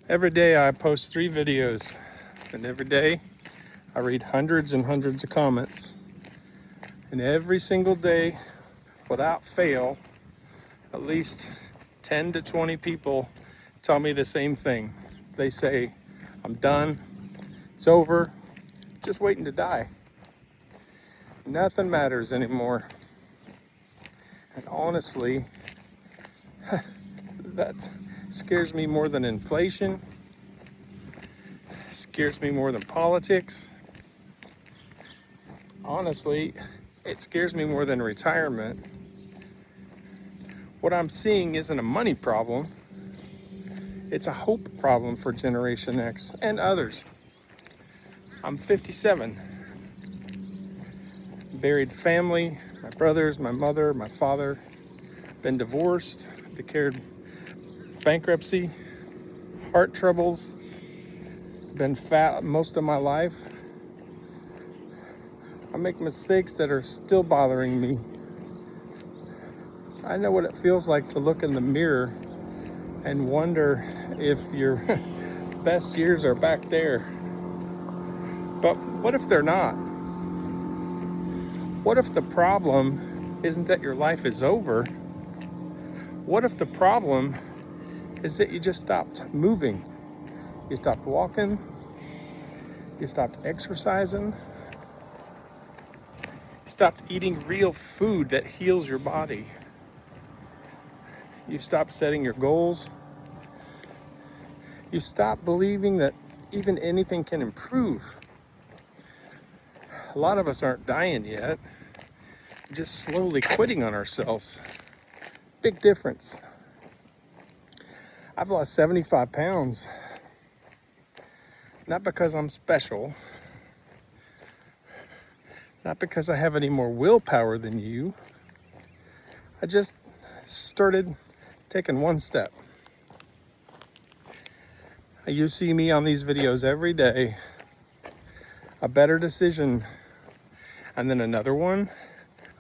Every day I post 3 videos, and every day I read hundreds and hundreds of comments. And every single day, without fail, at least 10 to 20 people tell me the same thing. They say, I'm done, it's over, just waiting to die. Nothing matters anymore. And honestly, that scares me more than inflation, scares me more than politics. Honestly, it scares me more than retirement. What I'm seeing isn't a money problem, it's a hope problem for Generation X and others. I'm 57, buried family, my brothers, my mother, my father, been divorced, declared bankruptcy, heart troubles, been fat most of my life. I make mistakes that are still bothering me. I know what it feels like to look in the mirror and wonder if your best years are back there. But what if they're not? What if the problem isn't that your life is over? What if the problem is that you just stopped moving? You stopped walking, you stopped exercising, you stopped eating real food that heals your body. You stopped setting your goals. You stopped believing that even anything can improve. A lot of us aren't dying yet, we're just slowly quitting on ourselves. Big difference. I've lost 75 pounds. Not because I'm special, not because I have any more willpower than you. I just started taking one step. You see me on these videos every day. A better decision, and then another one,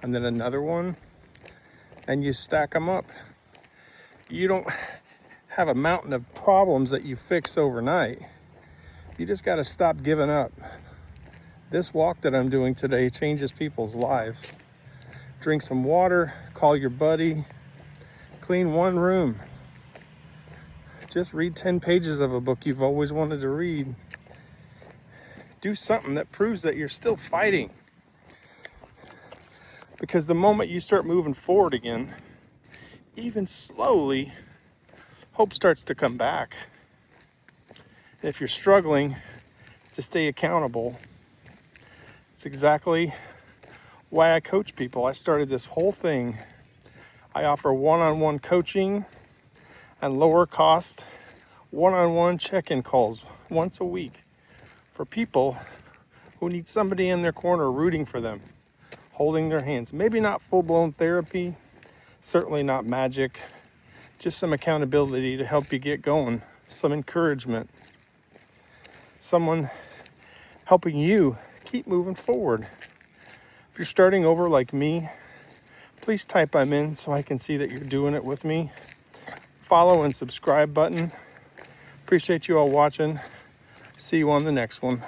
and then another one, and you stack them up. You don't have a mountain of problems that you fix overnight. You just got to stop giving up. This walk that I'm doing today changes people's lives. Drink some water, call your buddy, clean one room. Just read 10 pages of a book you've always wanted to read. Do something that proves that you're still fighting. Because the moment you start moving forward again, even slowly, hope starts to come back. And if you're struggling to stay accountable, it's exactly why I coach people. I started this whole thing. I offer one-on-one coaching and lower cost one-on-one check-in calls once a week for people who need somebody in their corner rooting for them, holding their hands. Maybe not full-blown therapy, certainly not magic, just some accountability to help you get going, some encouragement, someone helping you keep moving forward. If you're starting over like me, please type I'm in so I can see that you're doing it with me. Follow and subscribe button. Appreciate you all watching. See you on the next one.